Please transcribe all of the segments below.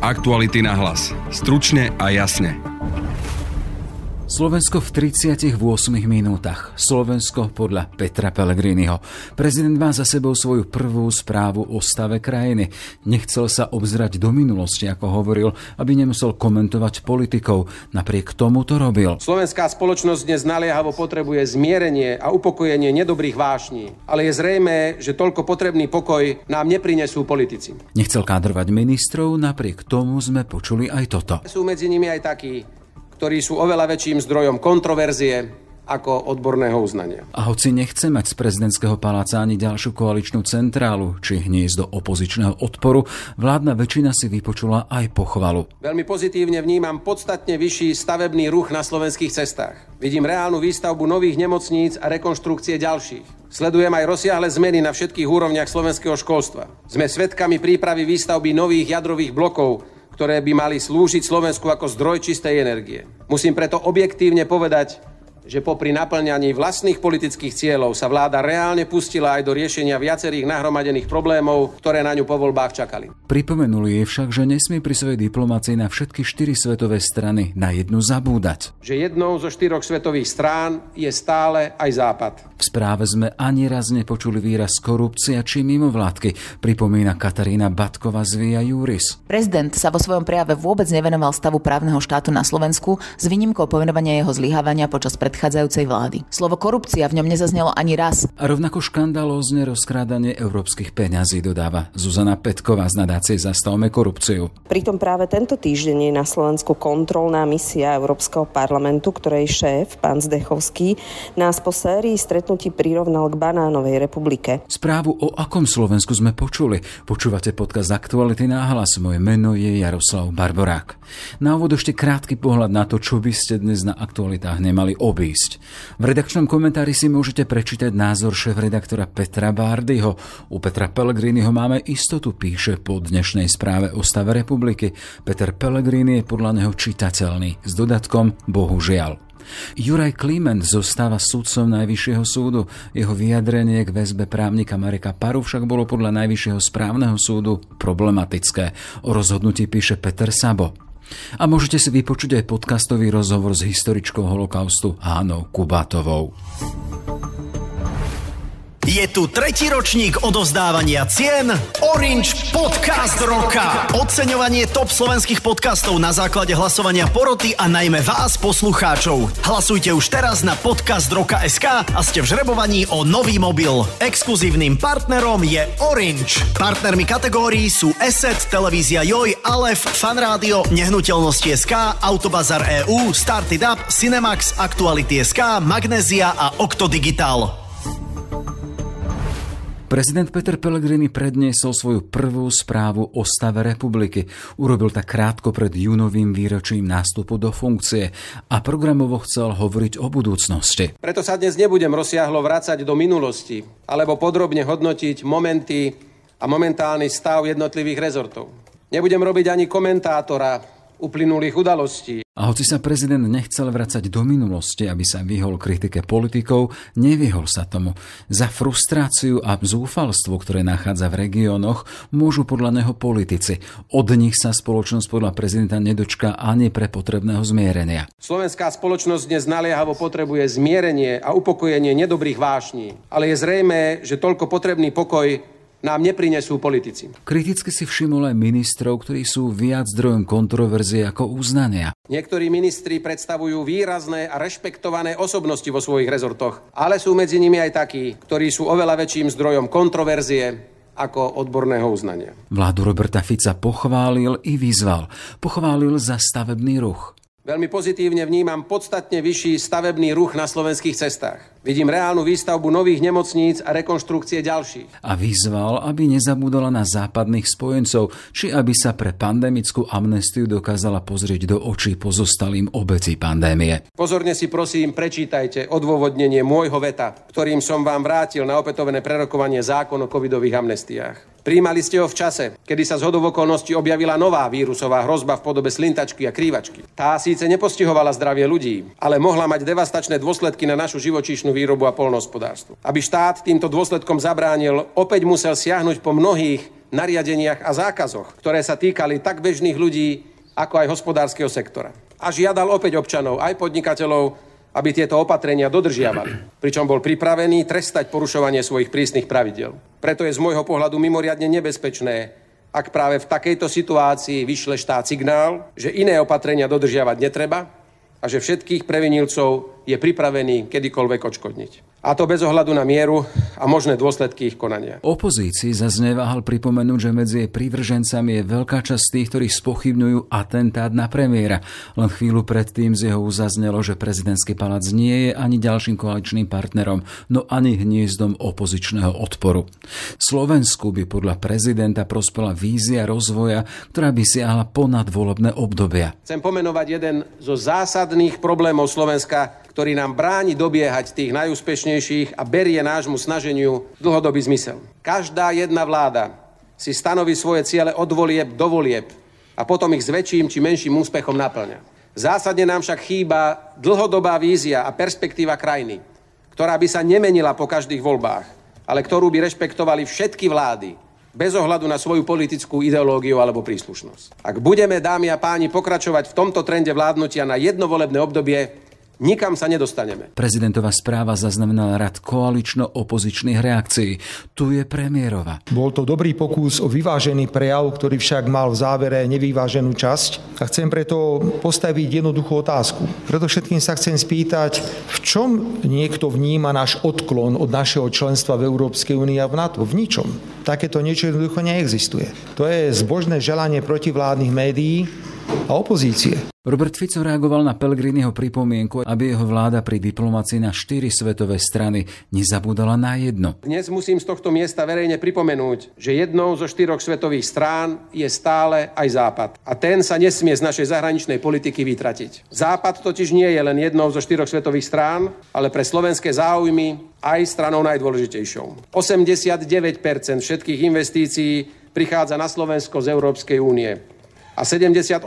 Aktuality na hlas. Stručne a jasne. Slovensko v 38 minútach. Slovensko podľa Petra Pellegriniho. Prezident má za sebou svoju prvú správu o stave krajiny. Nechcel sa obzerať do minulosti, ako hovoril, aby nemusel komentovať politikov. Napriek tomu to robil. Slovenská spoločnosť dnes naliehavo potrebuje zmierenie a upokojenie nedobrých vášní. Ale je zrejmé, že toľko potrebný pokoj nám neprinesú politici. Nechcel kádrovať ministrov, napriek tomu sme počuli aj toto. Sú medzi nimi aj takí, ktorí sú oveľa väčším zdrojom kontroverzie ako odborného uznania. A hoci nechce mať z prezidentského paláca ani ďalšiu koaličnú centrálu či hniezdo opozičného odporu, vládna väčšina si vypočula aj pochvalu. Veľmi pozitívne vnímam podstatne vyšší stavebný ruch na slovenských cestách. Vidím reálnu výstavbu nových nemocníc a rekonštrukcie ďalších. Sledujem aj rozsiahle zmeny na všetkých úrovniach slovenského školstva. Sme svedkami prípravy výstavby nových jadrových blokov, ktoré by mali slúžiť Slovensku ako zdroj čistej energie. Musím preto objektívne povedať, že popri naplňaní vlastných politických cieľov sa vláda reálne pustila aj do riešenia viacerých nahromadených problémov, ktoré na ňu po voľbách čakali. Pripomenuli jej však, že nesmie pri svojej diplomácii na všetky 4 svetové strany na jednu zabúdať. Že jednou zo 4 svetových strán je stále aj Západ. V správe sme ani raz nepočuli výraz korupcia či mimovládky, pripomína Katarína Batková z Via Juris. Prezident sa vo svojom prejave vôbec nevenoval stavu právneho štátu na Slovensku s výnimkou pomenovania jeho zlyhávania počas predchádzajúcej vlády. Slovo korupcia v ňom nezaznelo ani raz. A rovnako škandalózne rozkrádanie európskych peňazí, dodáva Zuzana Petková z nadácie Zastavme korupciu. Pritom práve tento týždeň je na Slovensku kontrolná misia Európskeho parlamentu, ktorej šéf, pán Zdechovský, nás po sérii stretnutí prirovnal k banánovej republike. Správu o akom Slovensku sme počuli. Počúvate podcast Aktuality na hlas. Moje meno je Jaroslav Barborák. Na úvod ešte krátky pohľad na to, čo by ste dnes na aktualitách nemali obísť. V redakčnom komentári si môžete prečítať názor šéfredaktora Petra Bárdyho. U Petra Pellegriniho máme istotu, píše po dnešnej správe o stave republiky. Peter Pellegrini je podľa neho čitateľný, s dodatkom bohužiaľ. Juraj Kliment zostáva sudcom Najvyššieho súdu. Jeho vyjadrenie k väzbe právnika Mareka Paru však bolo podľa Najvyššieho správneho súdu problematické. O rozhodnutí píše Peter Sabo. A môžete si vypočuť aj podcastový rozhovor s historičkou holokaustu Hánou Kubátovou. Je tu 3. ročník odovzdávania cien Orange Podcast roka. Oceňovanie top slovenských podcastov na základe hlasovania poroty a najmä vás, poslucháčov. Hlasujte už teraz na podcastroka.sk a ste v žrebovaní o nový mobil. Exkluzívnym partnerom je Orange. Partnermi kategórií sú Asset, Televízia Joj, Alef, Fanrádio, Nehnuteľnosti.sk, Autobazar EU, Started Up, Cinemax, Aktuality.sk, Magnézia a Okto Digital. Prezident Peter Pellegrini predniesol svoju prvú správu o stave republiky. Urobil tak krátko pred júnovým výročím nástupu do funkcie a programovo chcel hovoriť o budúcnosti. Preto sa dnes nebudem rozsiahlo vracať do minulosti alebo podrobne hodnotiť momenty a momentálny stav jednotlivých rezortov. Nebudem robiť ani komentátora uplynulých udalostí. A hoci sa prezident nechcel vracať do minulosti, aby sa vyhol kritike politikov, nevyhol sa tomu. Za frustráciu a zúfalstvo, ktoré nachádza v regiónoch, môžu podľa neho politici. Od nich sa spoločnosť podľa prezidenta nedočká ani pre potrebného zmierenia. Slovenská spoločnosť dnes naliehavo potrebuje zmierenie a upokojenie nedobrých vášní. Ale je zrejmé, že toľko potrebný pokoj nám neprinesú politici. Kriticky si všimol aj ministrov, ktorí sú viac zdrojom kontroverzie ako uznania. Niektorí ministri predstavujú výrazné a rešpektované osobnosti vo svojich rezortoch, ale sú medzi nimi aj takí, ktorí sú oveľa väčším zdrojom kontroverzie ako odborného uznania. Vládu Roberta Fica pochválil i vyzval. Pochválil za stavebný ruch. Veľmi pozitívne vnímam podstatne vyšší stavebný ruch na slovenských cestách. Vidím reálnu výstavbu nových nemocníc a rekonštrukcie ďalších. A vyzval, aby nezabúdala na západných spojencov, či aby sa pre pandemickú amnestiu dokázala pozrieť do očí pozostalým obetí pandémie. Pozorne si prosím prečítajte odôvodnenie môjho veta, ktorým som vám vrátil na opätovné prerokovanie zákon o covidových amnestiách. Prijímali ste ho v čase, kedy sa zhodou okolností objavila nová vírusová hrozba v podobe slintačky a krývačky. Tá síce nepostihovala zdravie ľudí, ale mohla mať devastačné dôsledky na našu živočíšnu výrobu a poľnohospodárstvo. Aby štát týmto dôsledkom zabránil, opäť musel siahnuť po mnohých nariadeniach a zákazoch, ktoré sa týkali tak bežných ľudí, ako aj hospodárskeho sektora. A žiadal opäť občanov, aj podnikateľov, aby tieto opatrenia dodržiavali, pričom bol pripravený trestať porušovanie svojich prísnych pravidiel. Preto je z môjho pohľadu mimoriadne nebezpečné, ak práve v takejto situácii vyšle štát signál, že iné opatrenia dodržiavať netreba a že všetkých previnilcov je pripravený kedykoľvek odškodniť. A to bez ohľadu na mieru a možné dôsledky ich konania. Opozícii zase neváhal pripomenúť, že medzi jej prívržencami je veľká časť tých, ktorí spochybňujú atentát na premiéra. Len chvíľu predtým z jeho zaznelo, že prezidentský palác nie je ani ďalším koaličným partnerom, no ani hniezdom opozičného odporu. Slovensku by podľa prezidenta prospela vízia rozvoja, ktorá by siahla ponad volebné obdobia. Chcem pomenovať jeden zo zásadných problémov Slovenska, ktorý nám bráni dobiehať tých najúspešnejších a berie nášmu snaženiu dlhodobý zmysel. Každá jedna vláda si stanoví svoje ciele od volieb do volieb a potom ich s väčším či menším úspechom naplňa. Zásadne nám však chýba dlhodobá vízia a perspektíva krajiny, ktorá by sa nemenila po každých voľbách, ale ktorú by rešpektovali všetky vlády, bez ohľadu na svoju politickú ideológiu alebo príslušnosť. Ak budeme, dámy a páni, pokračovať v tomto trende vládnutia na jedno volebné obdobie, nikam sa nedostaneme. Prezidentová správa zaznamenala rad koalično-opozičných reakcií. Tu je premiérova. Bol to dobrý pokus o vyvážený prejav, ktorý však mal v závere nevyváženú časť. A chcem preto postaviť jednoduchú otázku. Preto všetkým sa chcem spýtať, v čom niekto vníma náš odklon od našeho členstva v Európskej únii a v NATO? V ničom. Takéto niečo jednoducho neexistuje. To je zbožné želanie protivládnych médií a opozície. Robert Fico reagoval na Pellegriniho pripomienku, aby jeho vláda pri diplomácii na 4 svetové strany nezabúdala na jedno. Dnes musím z tohto miesta verejne pripomenúť, že jednou zo 4 svetových strán je stále aj Západ. A ten sa nesmie z našej zahraničnej politiky vytratiť. Západ totiž nie je len jednou zo 4 svetových strán, ale pre slovenské záujmy aj stranou najdôležitejšou. 89% všetkých investícií prichádza na Slovensko z Európskej únie. A 78%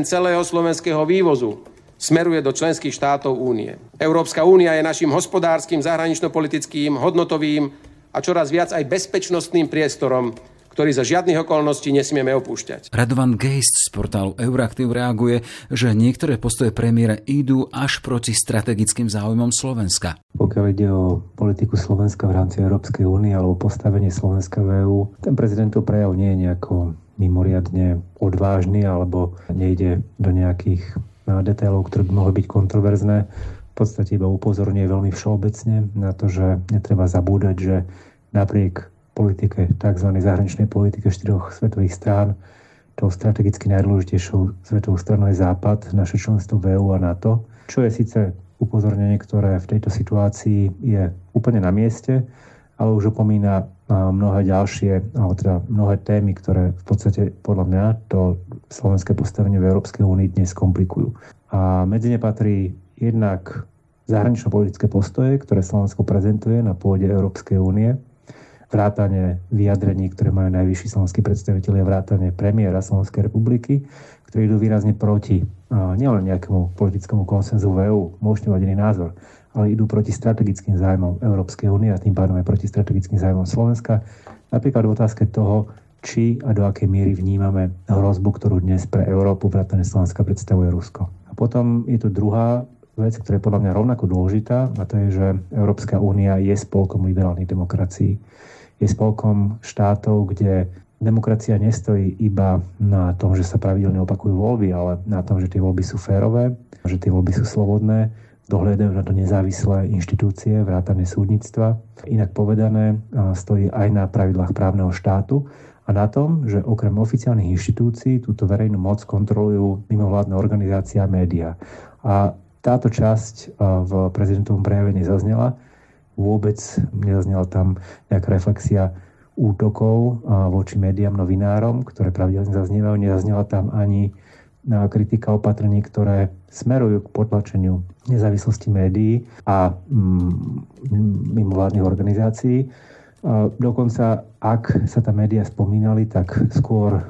celého slovenského vývozu smeruje do členských štátov únie. Európska únia je našim hospodárskym, zahranično-politickým, hodnotovým a čoraz viac aj bezpečnostným priestorom, ktorý za žiadnych okolností nesmieme opúšťať. Radovan Geist z portálu Euraktiv reaguje, že niektoré postoje premiéra idú až proti strategickým záujmom Slovenska. Pokiaľ ide o politiku Slovenska v rámci Európskej únie alebo postavenie Slovenska v EÚ, ten prezidentov prejav nie je nejako mimoriadne odvážny alebo nejde do nejakých detailov, ktoré by mohli byť kontroverzné. V podstate iba upozorňuje veľmi všeobecne na to, že netreba zabúdať, že napriek politike, tzv. Zahraničnej politike 4 svetových strán, tou strategicky najdôležitejšou svetovou stranou je Západ, naše členstvo v EÚ a NATO, čo je síce upozornenie, ktoré v tejto situácii je úplne na mieste, ale už opomína mnohé ďalšie, alebo teda mnohé témy, ktoré v podstate podľa mňa to slovenské postavenie v Európskej únii dnes komplikujú. A medzi ne patrí jednak zahranično-politické postoje, ktoré Slovensko prezentuje na pôde Európskej únie, vrátane vyjadrení, ktoré majú najvyšší slovenskí predstavitelia, vrátane premiéra Slovenskej republiky, ktorí idú výrazne proti nielen nejakému politickému konsenzu v EÚ, môžete mať iný názor, ale idú proti strategickým zájmom Európskej únie a tým pádom aj proti strategickým zájmom Slovenska. Napríklad v otázke toho, či a do akej miery vnímame hrozbu, ktorú dnes pre Európu vrátane Slovenska predstavuje Rusko. A potom je tu druhá vec, ktorá je podľa mňa rovnako dôležitá, a to je, že Európska únia je spolkom liberálnych demokracií. Je spolkom štátov, kde demokracia nestojí iba na tom, že sa pravidelne opakujú voľby, ale na tom, že tie voľby sú férové, že tie voľby sú slobodné, dohľadajú na to nezávislé inštitúcie, vrátane súdnictva. Inak povedané, stojí aj na pravidlách právneho štátu a na tom, že okrem oficiálnych inštitúcií túto verejnú moc kontrolujú mimovládne organizácie a médiá. A táto časť v prezidentovom prejave nezaznela. Vôbec nezaznela tam nejaká reflexia útokov voči médiám, novinárom, ktoré pravidelne zaznievajú. Nezaznela tam ani kritika opatrení, ktoré smerujú k potlačeniu nezávislosti médií a mimovládnych organizácií. Dokonca, ak sa tam médiá spomínali, tak skôr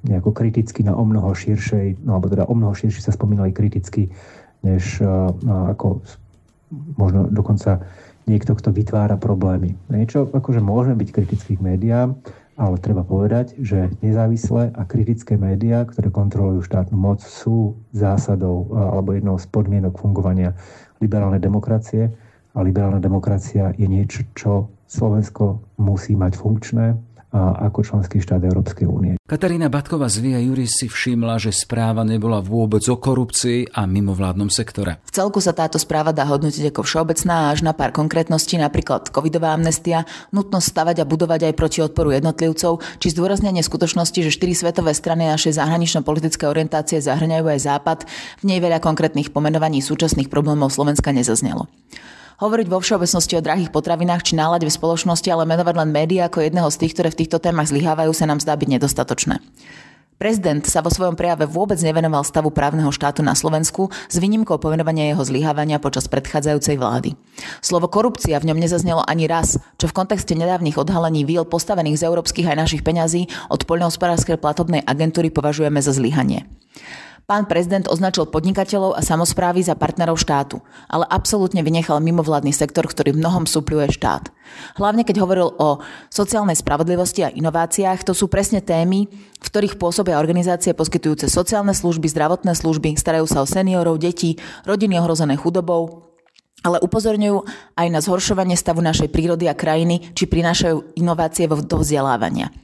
nejako kriticky na omnoho širšej, alebo teda omnoho širšie sa spomínali kriticky, než ako možno dokonca niekto, kto vytvára problémy. Niečo, akože môžeme byť kritický k médiám, Ale treba povedať, že nezávislé a kritické médiá, ktoré kontrolujú štátnu moc, sú zásadou alebo jednou z podmienok fungovania liberálnej demokracie. A liberálna demokracia je niečo, čo Slovensko musí mať funkčné ako členský štát Európskej únie. Katarína Batková z Via Juris si všimla, že správa nebola vôbec o korupcii a mimovládnom sektore. V celku sa táto správa dá hodnotiť ako všeobecná až na pár konkrétností, napríklad covidová amnestia, nutnosť stavať a budovať aj proti odporu jednotlivcov, či zdôraznenie skutočnosti, že 4 svetové strany našej zahranično-politické orientácie zahŕňajú aj Západ, v nej veľa konkrétnych pomenovaní súčasných problémov Slovenska nezaznelo. Hovoriť vo všeobecnosti o drahých potravinách či nálade v spoločnosti, ale menovať len médiá ako jedného z tých, ktoré v týchto témach zlyhávajú, sa nám zdá byť nedostatočné. Prezident sa vo svojom prejave vôbec nevenoval stavu právneho štátu na Slovensku s výnimkou pomenovania jeho zlyhávania počas predchádzajúcej vlády. Slovo korupcia v ňom nezaznelo ani raz, čo v kontexte nedávnych odhalení víl postavených z európskych aj našich peňazí od poľnohospodárskej platobnej agentúry považujeme za zlyhanie. Pán prezident označil podnikateľov a samosprávy za partnerov štátu, ale absolútne vynechal mimovládny sektor, ktorý v mnohom supľuje štát. Hlavne keď hovoril o sociálnej spravodlivosti a inováciách, to sú presne témy, v ktorých pôsobia organizácie poskytujúce sociálne služby, zdravotné služby, starajú sa o seniorov, deti, rodiny ohrozené chudobou, ale upozorňujú aj na zhoršovanie stavu našej prírody a krajiny, či prinášajú inovácie do vzdelávania.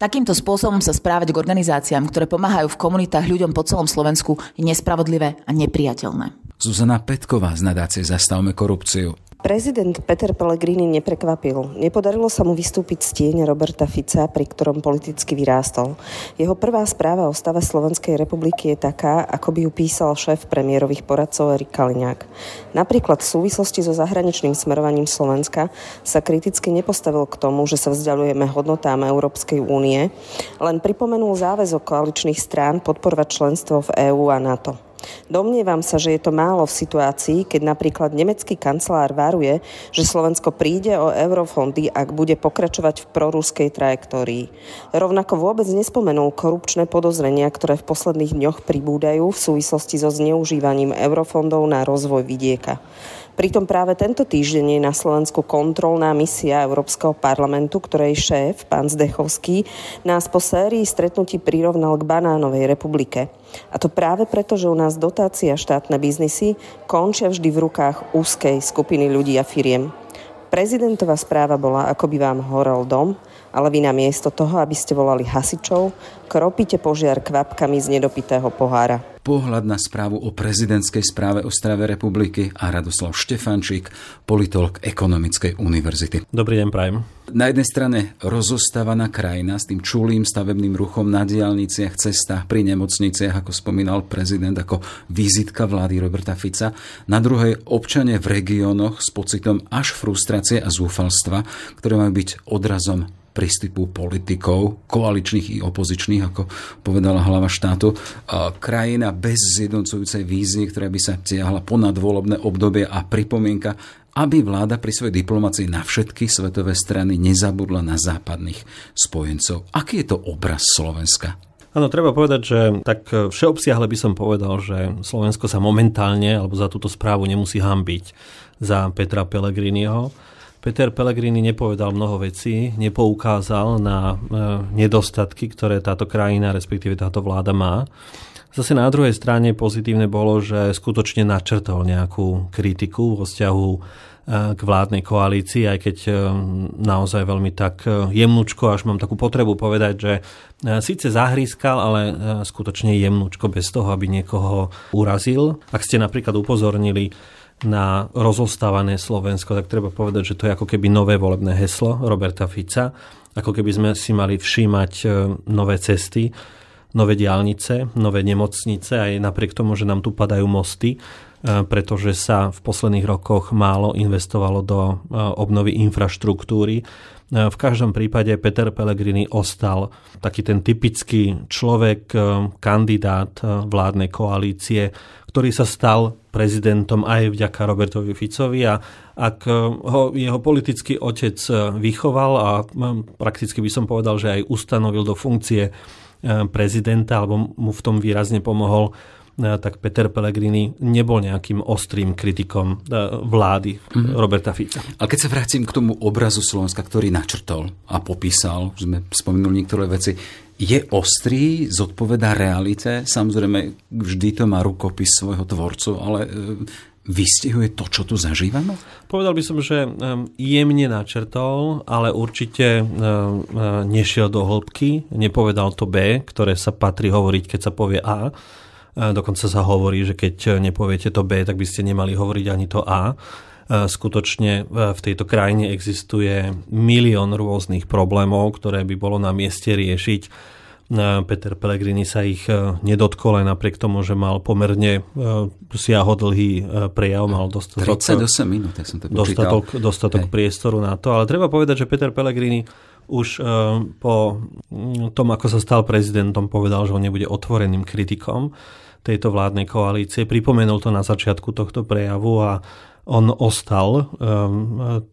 Takýmto spôsobom sa správať k organizáciám, ktoré pomáhajú v komunitách ľuďom po celom Slovensku, je nespravodlivé a nepriateľné. Zuzana Petková z nadácie Zastavme korupciu. Prezident Peter Pellegrini neprekvapil. Nepodarilo sa mu vystúpiť z tieňa Roberta Fica, pri ktorom politicky vyrástol. Jeho prvá správa o stave Slovenskej republiky je taká, ako by ju písal šéf premiérových poradcov Erik Kaliňák. Napríklad v súvislosti so zahraničným smerovaním Slovenska sa kriticky nepostavil k tomu, že sa vzdialujeme hodnotám Európskej únie, len pripomenul záväzok koaličných strán podporovať členstvo v EÚ a NATO. Domnievam sa, že je to málo v situácii, keď napríklad nemecký kancelár varuje, že Slovensko príde o eurofondy, ak bude pokračovať v proruskej trajektórii. Rovnako vôbec nespomenul korupčné podozrenia, ktoré v posledných dňoch pribúdajú v súvislosti so zneužívaním eurofondov na rozvoj vidieka. Pritom práve tento týždeň je na Slovensku kontrolná misia Európskeho parlamentu, ktorej šéf, pán Zdechovský, nás po sérii stretnutí prirovnal k banánovej republike. A to práve preto, že u nás dotácia štátne biznisy končia vždy v rukách úzkej skupiny ľudí a firiem. Prezidentová správa bola, ako by vám horel dom, ale vy namiesto toho, aby ste volali hasičov, kropíte požiar kvapkami z nedopitého pohára. Pohľad na správu o prezidentskej správe o stave republiky a Radoslav Štefančík, politológ Ekonomickej univerzity. Dobrý deň, prajem. Na jednej strane rozostávaná krajina s tým čulým stavebným ruchom na diaľniciach, cestách, pri nemocniciach, ako spomínal prezident, ako vizitka vlády Roberta Fica. Na druhej občania v regiónoch s pocitom až frustrácie a zúfalstva, ktoré majú byť odrazom prístupu politikov, koaličných i opozičných, ako povedala hlava štátu. Krajina bez zjednocujúcej vízie, ktorá by sa tiahla ponad volebné obdobie a pripomienka, aby vláda pri svojej diplomácii na všetky svetové strany nezabudla na západných spojencov. Aký je to obraz Slovenska? Áno, treba povedať, že tak všeobsiahle by som povedal, že Slovensko sa momentálne, alebo za túto správu nemusí hanbiť za Petra Pellegriniho. Peter Pellegrini nepovedal mnoho vecí, nepoukázal na nedostatky, ktoré táto krajina, respektíve táto vláda má. Zase na druhej strane pozitívne bolo, že skutočne načrtol nejakú kritiku vo vzťahu k vládnej koalícii, aj keď naozaj veľmi tak jemnúčko, až mám takú potrebu povedať, že síce zahrískal, ale skutočne jemnúčko, bez toho, aby niekoho urazil. Ak ste napríklad upozornili na rozostávané Slovensko, tak treba povedať, že to je ako keby nové volebné heslo Roberta Fica, ako keby sme si mali všímať nové cesty, nové diaľnice, nové nemocnice, aj napriek tomu, že nám tu padajú mosty, pretože sa v posledných rokoch málo investovalo do obnovy infraštruktúry. V každom prípade Peter Pellegrini ostal taký ten typický človek, kandidát vládnej koalície, ktorý sa stal prezidentom aj vďaka Robertovi Ficovi, a ak ho jeho politický otec vychoval a prakticky by som povedal, že aj ustanovil do funkcie prezidenta, alebo mu v tom výrazne pomohol tak Peter Pellegrini nebol nejakým ostrým kritikom vlády Roberta Fica. Ale keď sa vrátim k tomu obrazu Slovenska, ktorý načrtol a popísal, sme spomenuli niektoré veci, je ostrý, zodpovedá realite, samozrejme vždy to má rukopis svojho tvorcu, ale vystihuje to, čo tu zažívame? Povedal by som, že jemne načrtol, ale určite nešiel do hĺbky, nepovedal to B, ktoré sa patrí hovoriť, keď sa povie A. Dokonca sa hovorí, že keď nepoviete to B, tak by ste nemali hovoriť ani to A. Skutočne v tejto krajine existuje milión rôznych problémov, ktoré by bolo na mieste riešiť. Peter Pellegrini sa ich nedotkol aj napriek tomu, že mal pomerne siahodlhý prejav, mal 38 minút, ja som to počítal. Dostatok priestoru na to, ale treba povedať, že Peter Pellegrini už po tom, ako sa stal prezidentom, povedal, že on nebude otvoreným kritikom tejto vládnej koalície. Pripomenul to na začiatku tohto prejavu a on ostal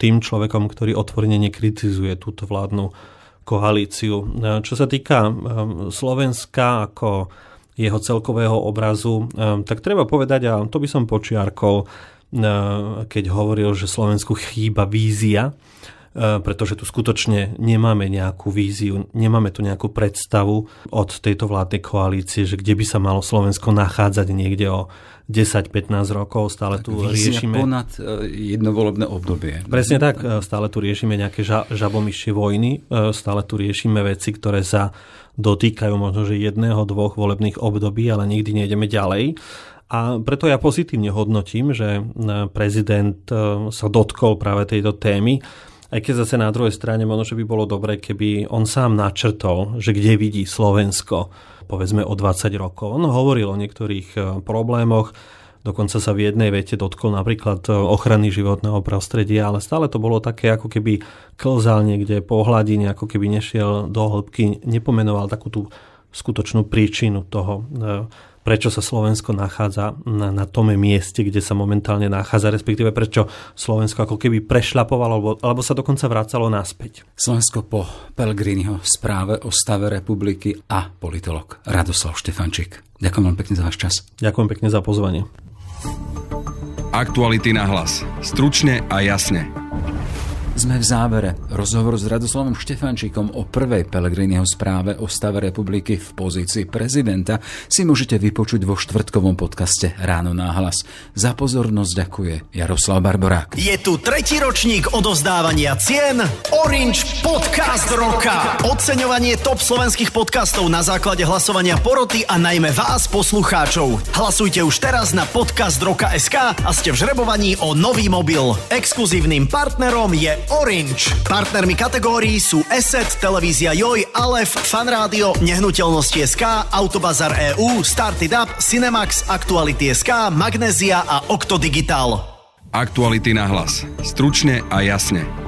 tým človekom, ktorý otvorene nekritizuje túto vládnu koalíciu. Čo sa týka Slovenska ako jeho celkového obrazu, tak treba povedať, a to by som počiarkol, keď hovoril, že Slovensku chýba vízia, pretože tu skutočne nemáme nejakú víziu, nemáme tu nejakú predstavu od tejto vládnej koalície, že kde by sa malo Slovensko nachádzať niekde o 10-15 rokov, stále tu riešime ponad jedno volebné obdobie. Presne tak, stále tu riešime nejaké žabomyšie vojny, stále tu riešime veci, ktoré sa dotýkajú možno, že 1-2 volebných období, ale nikdy nejdeme ďalej. A preto ja pozitívne hodnotím, že prezident sa dotkol práve tejto témy, aj keď zase na druhej strane možno, že by bolo dobre, keby on sám načrtol, že kde vidí Slovensko povedzme o 20 rokov. On hovoril o niektorých problémoch, dokonca sa v jednej vete dotkol napríklad ochrany životného prostredia, ale stále to bolo také, ako keby klzal niekde po hladine, ako keby nešiel do hĺbky, nepomenoval takú tú skutočnú príčinu toho, prečo sa Slovensko nachádza na tom mieste, kde sa momentálne nachádza, respektíve prečo Slovensko ako keby prešľapovalo, alebo sa dokonca vracalo naspäť. Slovensko po Pellegriniho správe o stave republiky a politolog Radoslav Štefančík. Ďakujem vám pekne za váš čas. Ďakujem pekne za pozvanie. Aktuality na hlas. Stručne a jasne. Sme v závere. Rozhovor s Radoslavom Štefančíkom o prvej Pellegriniho správe o stave republiky v pozícii prezidenta si môžete vypočuť vo štvrtkovom podcaste Ráno na hlas. Za pozornosť ďakuje Jaroslav Barborák. Je tu tretí ročník odovzdávania cien Orange Podcast roka. Oceňovanie top slovenských podcastov na základe hlasovania poroty a najmä vás, poslucháčov. Hlasujte už teraz na podcastroka.sk a ste v žrebovaní o nový mobil. Exkluzívnym partnerom je Orange. Partnermi kategórií sú Asset, Televízia Joj, Alef, Fanrádio, Nehnuteľnosti.sk, Autobazar EU, Started Up, Cinemax, Aktuality.sk, Magnézia a Okto Digital. Aktuality na hlas. Stručne a jasne.